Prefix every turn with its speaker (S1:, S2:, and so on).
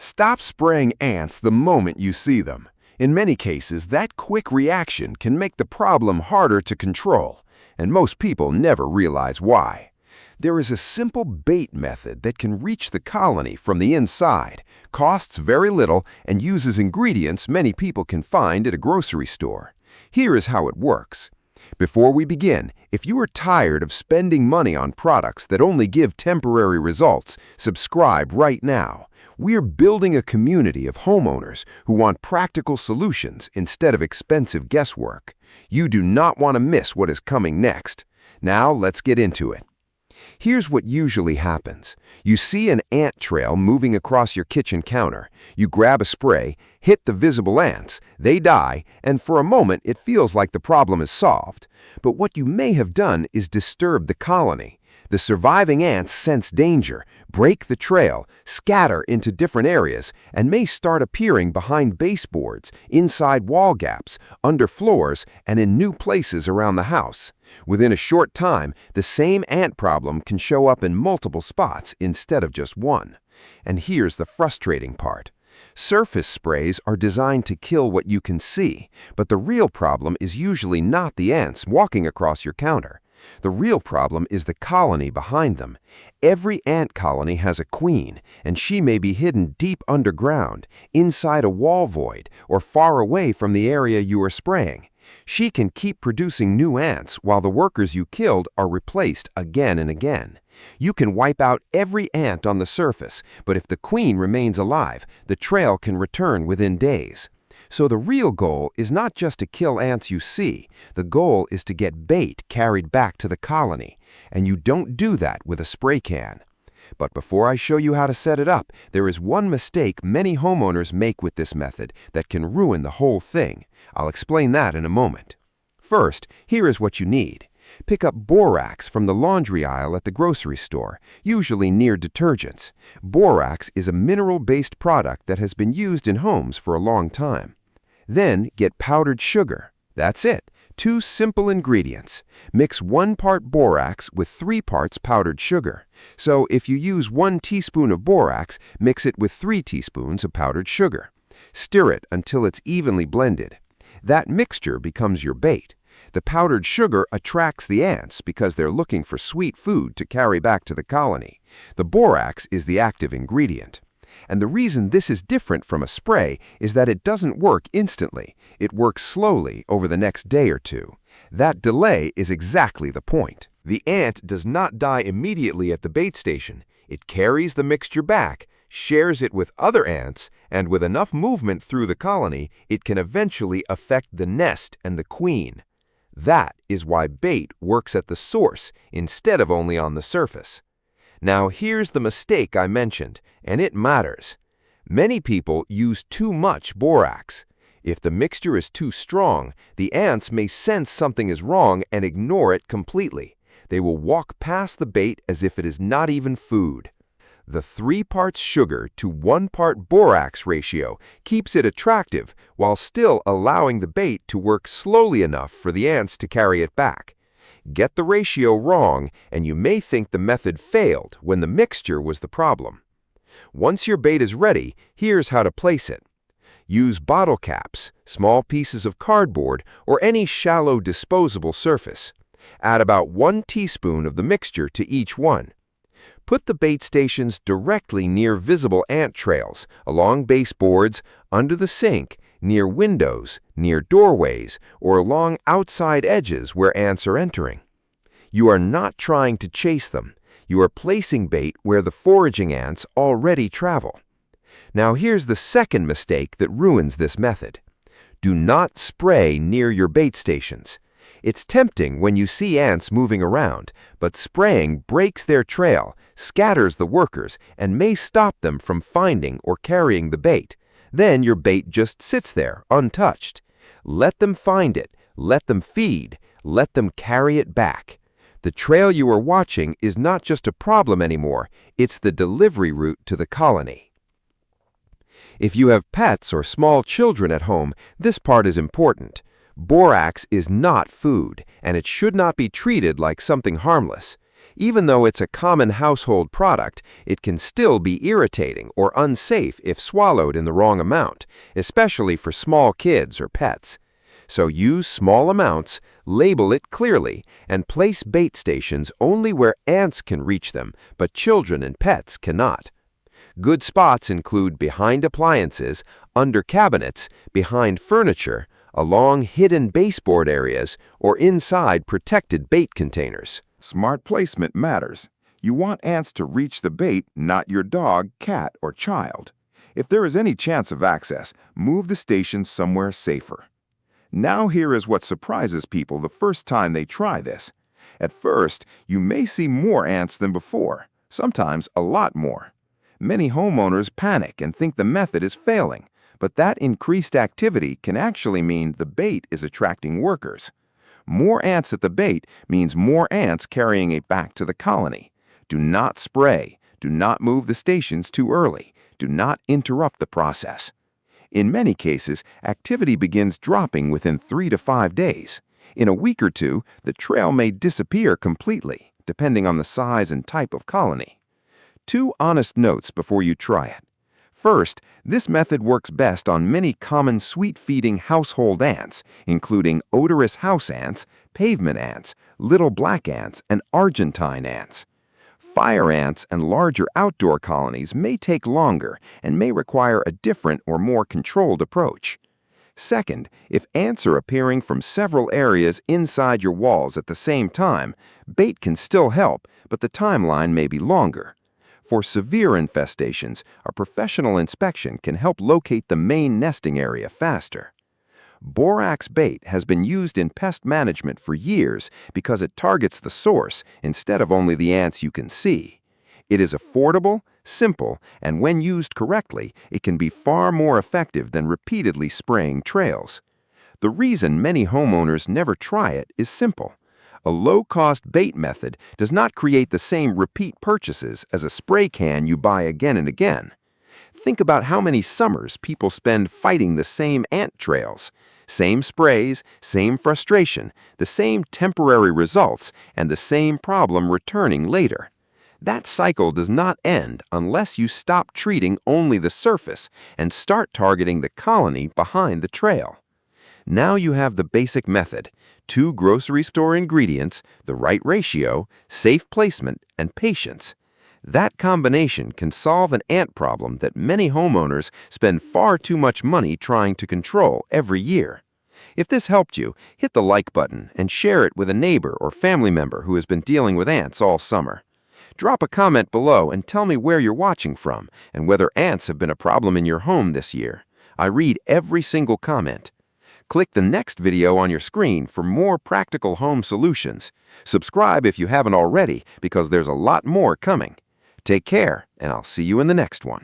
S1: Stop spraying ants the moment you see them. In many cases, that quick reaction can make the problem harder to control, and most people never realize why. There is a simple bait method that can reach the colony from the inside, costs very little, and uses ingredients many people can find at a grocery store. Here is how it works. Before we begin, if you are tired of spending money on products that only give temporary results, subscribe right now. We're building a community of homeowners who want practical solutions instead of expensive guesswork. You do not want to miss what is coming next. Now let's get into it. Here's what usually happens. You see an ant trail moving across your kitchen counter. You grab a spray, hit the visible ants, they die, and for a moment it feels like the problem is solved. But what you may have done is disturb the colony. The surviving ants sense danger, break the trail, scatter into different areas, and may start appearing behind baseboards, inside wall gaps, under floors, and in new places around the house. Within a short time, the same ant problem can show up in multiple spots instead of just one. And here's the frustrating part. Surface sprays are designed to kill what you can see, but the real problem is usually not the ants walking across your counter. The real problem is the colony behind them. Every ant colony has a queen, and she may be hidden deep underground, inside a wall void, or far away from the area you are spraying. She can keep producing new ants while the workers you killed are replaced again and again. You can wipe out every ant on the surface, but if the queen remains alive, the trail can return within days. So the real goal is not just to kill ants you see. The goal is to get bait carried back to the colony, and you don't do that with a spray can. But before I show you how to set it up, there is one mistake many homeowners make with this method that can ruin the whole thing. I'll explain that in a moment. First, here is what you need. Pick up borax from the laundry aisle at the grocery store, usually near detergents. Borax is a mineral-based product that has been used in homes for a long time. Then get powdered sugar. That's it. 2 simple ingredients. Mix 1 part borax with 3 parts powdered sugar. So if you use 1 teaspoon of borax, mix it with 3 teaspoons of powdered sugar. Stir it until it's evenly blended. That mixture becomes your bait. The powdered sugar attracts the ants because they're looking for sweet food to carry back to the colony. The borax is the active ingredient. And the reason this is different from a spray is that it doesn't work instantly. It works slowly over the next day or two. That delay is exactly the point. The ant does not die immediately at the bait station. It carries the mixture back, shares it with other ants, and with enough movement through the colony, it can eventually affect the nest and the queen. That is why bait works at the source instead of only on the surface. Now here's the mistake I mentioned, and it matters. Many people use too much borax. If the mixture is too strong, the ants may sense something is wrong and ignore it completely. They will walk past the bait as if it is not even food. The 3 parts sugar to 1 part borax ratio keeps it attractive while still allowing the bait to work slowly enough for the ants to carry it back. Get the ratio wrong, and you may think the method failed when the mixture was the problem. Once your bait is ready, here's how to place it. Use bottle caps, small pieces of cardboard, or any shallow disposable surface. Add about 1 teaspoon of the mixture to each one. Put the bait stations directly near visible ant trails, along baseboards, under the sink, near windows, near doorways, or along outside edges where ants are entering. You are not trying to chase them. You are placing bait where the foraging ants already travel. Now here's the second mistake that ruins this method. Do not spray near your bait stations. It's tempting when you see ants moving around, but spraying breaks their trail, scatters the workers, and may stop them from finding or carrying the bait. Then your bait just sits there, untouched. Let them find it, let them feed, let them carry it back. The trail you are watching is not just a problem anymore, it's the delivery route to the colony. If you have pets or small children at home, this part is important. Borax is not food, and it should not be treated like something harmless. Even though it's a common household product, it can still be irritating or unsafe if swallowed in the wrong amount, especially for small kids or pets. So use small amounts, label it clearly, and place bait stations only where ants can reach them, but children and pets cannot. Good spots include behind appliances, under cabinets, behind furniture, along hidden baseboard areas, or inside protected bait containers.
S2: Smart placement matters. You want ants to reach the bait, not your dog, cat, or child. If there is any chance of access, move the station somewhere safer. Now here is what surprises people the first time they try this. At first, you may see more ants than before, sometimes a lot more. Many homeowners panic and think the method is failing, but that increased activity can actually mean the bait is attracting workers. More ants at the bait means more ants carrying it back to the colony. Do not spray. Do not move the stations too early. Do not interrupt the process. In many cases, activity begins dropping within 3 to 5 days. In a week or two, the trail may disappear completely, depending on the size and type of colony. 2 honest notes before you try it. First, this method works best on many common sweet-feeding household ants, including odorous house ants, pavement ants, little black ants, and Argentine ants. Fire ants and larger outdoor colonies may take longer and may require a different or more controlled approach. Second, if ants are appearing from several areas inside your walls at the same time, bait can still help, but the timeline may be longer. For severe infestations, a professional inspection can help locate the main nesting area faster. Borax bait has been used in pest management for years because it targets the source instead of only the ants you can see. It is affordable, simple, and when used correctly, it can be far more effective than repeatedly spraying trails. The reason many homeowners never try it is simple. A low-cost bait method does not create the same repeat purchases as a spray can you buy again and again. Think about how many summers people spend fighting the same ant trails. Same sprays, same frustration, the same temporary results, and the same problem returning later. That cycle does not end unless you stop treating only the surface and start targeting the colony behind the trail. Now you have the basic method: 2 grocery store ingredients, the right ratio, safe placement, and patience. That combination can solve an ant problem that many homeowners spend far too much money trying to control every year. If this helped you, hit the like button and share it with a neighbor or family member who has been dealing with ants all summer. Drop a comment below and tell me where you're watching from and whether ants have been a problem in your home this year. I read every single comment. Click the next video on your screen for more practical home solutions. Subscribe if you haven't already, because there's a lot more coming. Take care, and I'll see you in the next one.